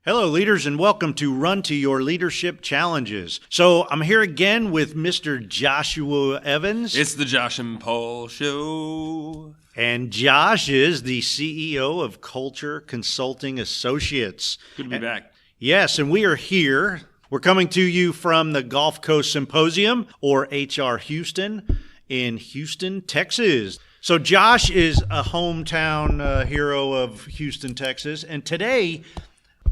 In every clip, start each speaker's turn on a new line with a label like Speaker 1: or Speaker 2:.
Speaker 1: Hello, leaders, and welcome to Run to Your Leadership Challenges. So I'm here again with Mr. Joshua Evans.
Speaker 2: It's the Josh and Paul Show.
Speaker 1: And Josh is the CEO of Culture Consulting Associates.
Speaker 2: Good to be back.
Speaker 1: Yes, and we are here. We're coming to you from the Gulf Coast Symposium, or HR Houston, in Houston, Texas. So Josh is a hometown hero of Houston, Texas, and today...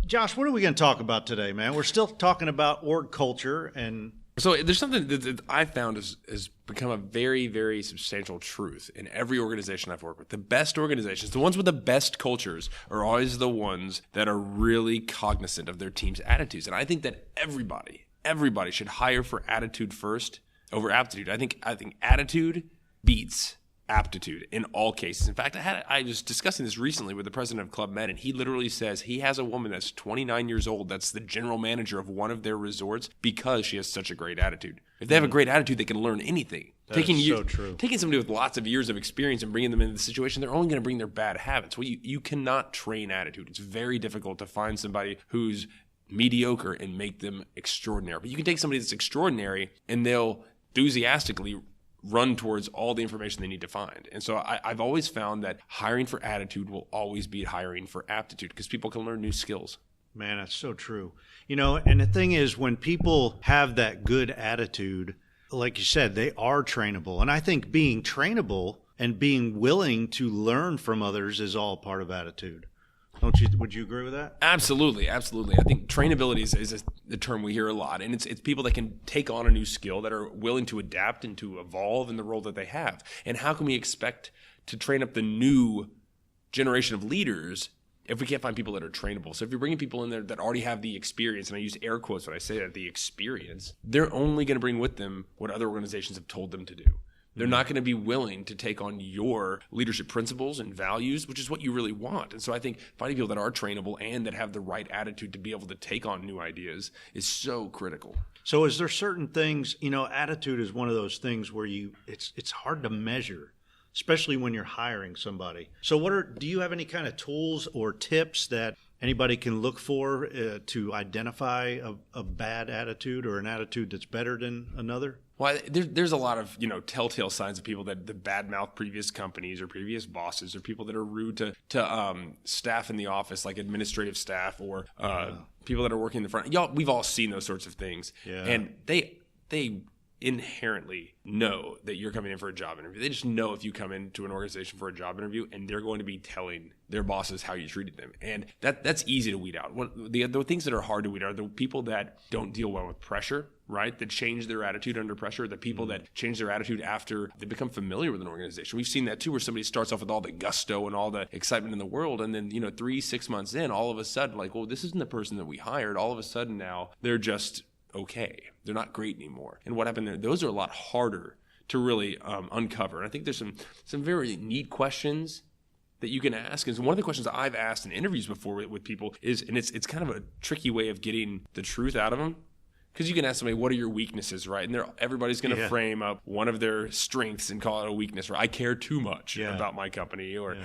Speaker 1: Josh, what are we going to talk about today, man? We're still talking about org culture. And
Speaker 2: so there's something that I found has become a very, very substantial truth in every organization I've worked with. The best organizations, the ones with the best cultures, are always the ones that are really cognizant of their team's attitudes. And I think that everybody should hire for attitude first over aptitude. I think attitude beats aptitude in all cases. In fact, I was discussing this recently with the president of Club Med, and he literally says he has a woman that's 29 years old that's the general manager of one of their resorts because she has such a great attitude. If they have a great attitude, they can learn anything.
Speaker 1: So true.
Speaker 2: Taking somebody with lots of years of experience and bringing them into the situation, they're only going to bring their bad habits. Well, you cannot train attitude. It's very difficult to find somebody who's mediocre and make them extraordinary. But you can take somebody that's extraordinary and they'll enthusiastically run towards all the information they need to find. And so I've always found that hiring for attitude will always beat hiring for aptitude because people can learn new skills.
Speaker 1: Man, that's so true. You know, and the thing is, when people have that good attitude, like you said, they are trainable. And I think being trainable and being willing to learn from others is all part of attitude. Would you agree with that?
Speaker 2: Absolutely. I think trainability is the term we hear a lot, and it's people that can take on a new skill, that are willing to adapt and to evolve in the role that they have. And how can we expect to train up the new generation of leaders if we can't find people that are trainable? So if you're bringing people in there that already have the experience, and I use air quotes when I say that, the experience, they're only going to bring with them what other organizations have told them to do. They're not going to be willing to take on your leadership principles and values, which is what you really want. And so I think finding people that are trainable and that have the right attitude to be able to take on new ideas is so critical.
Speaker 1: So is there certain things, attitude is one of those things where it's hard to measure, especially when you're hiring somebody. So do you have any kind of tools or tips that anybody can look for to identify a bad attitude or an attitude that's better than another?
Speaker 2: Well, there's a lot of, telltale signs of people that badmouth previous companies or previous bosses, or people that are rude to staff in the office, like administrative staff, or people that are working in the front. We've all seen those sorts of things. Yeah. And they inherently know that you're coming in for a job interview. They just know if you come into an organization for a job interview, and they're going to be telling their bosses how you treated them. And that's easy to weed out. The things that are hard to weed out are the people that don't deal well with pressure, right? That change their attitude under pressure, the people that change their attitude after they become familiar with an organization. We've seen that too, where somebody starts off with all the gusto and all the excitement in the world, and then 3-6 months in, all of a sudden, like, well, this isn't the person that we hired. All of a sudden now they're just okay. They're not great anymore. And what happened there? Those are a lot harder to really uncover. And I think there's some very neat questions that you can ask. And so one of the questions that I've asked in interviews before with people is, and it's kind of a tricky way of getting the truth out of them, because you can ask somebody, what are your weaknesses, right? And everybody's going to frame up one of their strengths and call it a weakness, right? I care too much about my company, or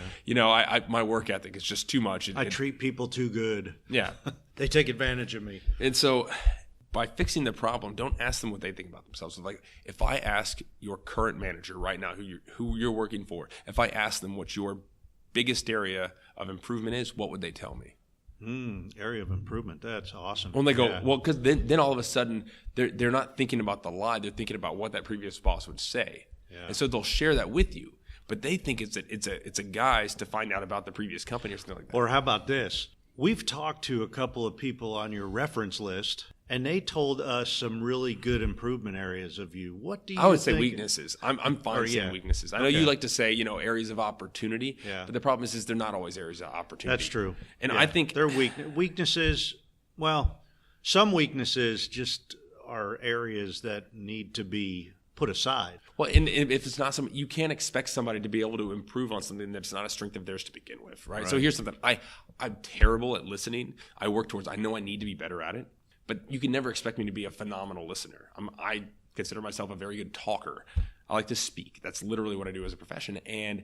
Speaker 2: my work ethic is just too much.
Speaker 1: I treat people too good.
Speaker 2: Yeah.
Speaker 1: They take advantage of me.
Speaker 2: And so by fixing the problem, don't ask them what they think about themselves. Like, if I ask your current manager right now, who you're working for, if I ask them what your biggest area of improvement is, what would they tell me?
Speaker 1: Area of improvement. That's awesome.
Speaker 2: When they go, well, because then all of a sudden they're not thinking about the lie. They're thinking about what that previous boss would say, and so they'll share that with you. But they think it's a guise to find out about the previous company or something like that.
Speaker 1: Or how about this? We've talked to a couple of people on your reference list, and they told us some really good improvement areas of you. What do you think?
Speaker 2: I would say weaknesses. I'm fine saying weaknesses. I know you like to say, areas of opportunity, but the problem is they're not always areas of opportunity.
Speaker 1: That's true.
Speaker 2: And I think
Speaker 1: they're weaknesses. Well, some weaknesses just are areas that need to be put aside.
Speaker 2: Well, and if it's not something, you can't expect somebody to be able to improve on something that's not a strength of theirs to begin with, right? So here's something. I'm terrible at listening. I know I need to be better at it, but you can never expect me to be a phenomenal listener. I consider myself a very good talker. I like to speak. That's literally what I do as a profession. And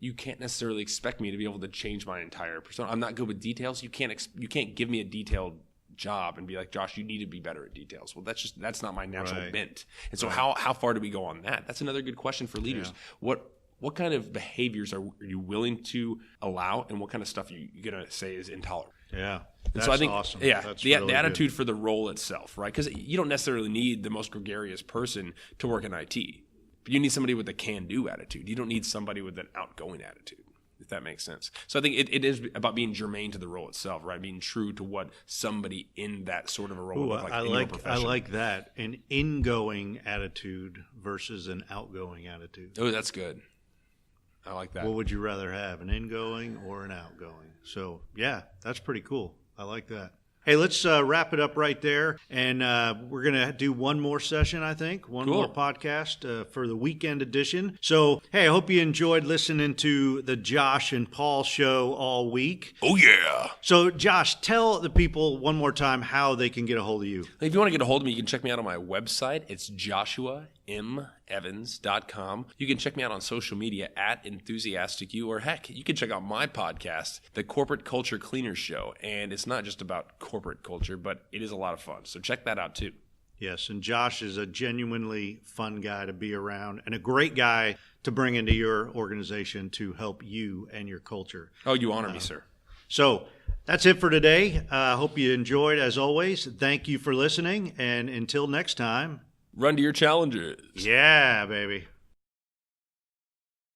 Speaker 2: you can't necessarily expect me to be able to change my entire persona. I'm not good with details. You can't give me a detailed job and be like, Josh, you need to be better at details. Well, that's not my natural bent. And so how far do we go on that? That's another good question for leaders. Yeah. What kind of behaviors are you willing to allow, and what kind of stuff are you going to say is intolerant?
Speaker 1: Yeah.
Speaker 2: So I think,
Speaker 1: awesome.
Speaker 2: Yeah,
Speaker 1: that's
Speaker 2: the
Speaker 1: really
Speaker 2: attitude
Speaker 1: good.
Speaker 2: for the role itself, right? Because you don't necessarily need the most gregarious person to work in IT. But you need somebody with a can-do attitude. You don't need somebody with an outgoing attitude, if that makes sense. So I think it is about being germane to the role itself, right? Being true to what somebody in that sort of a role would look like in your profession.
Speaker 1: I like that. An ingoing attitude versus an outgoing attitude.
Speaker 2: Oh, that's good. I like that.
Speaker 1: What would you rather have, an ingoing or an outgoing? So, yeah, that's pretty cool. I like that. Hey, let's wrap it up right there. And we're going to do one more session, I think, one more podcast for the weekend edition. So, hey, I hope you enjoyed listening to the Josh and Paul show all week.
Speaker 2: Oh, yeah.
Speaker 1: So, Josh, tell the people one more time how they can get a hold of you.
Speaker 2: If you want to get a hold of me, you can check me out on my website. It's joshuamevans.com. You can check me out on social media at EnthusiasticU, or heck, you can check out my podcast, The Corporate Culture Cleaners Show. And it's not just about corporate culture, but it is a lot of fun. So check that out too.
Speaker 1: Yes, and Josh is a genuinely fun guy to be around and a great guy to bring into your organization to help you and your culture.
Speaker 2: Oh, you honor me, sir.
Speaker 1: So that's it for today. I hope you enjoyed, as always. Thank you for listening, and until next time,
Speaker 2: run to your challenges.
Speaker 1: Yeah, baby.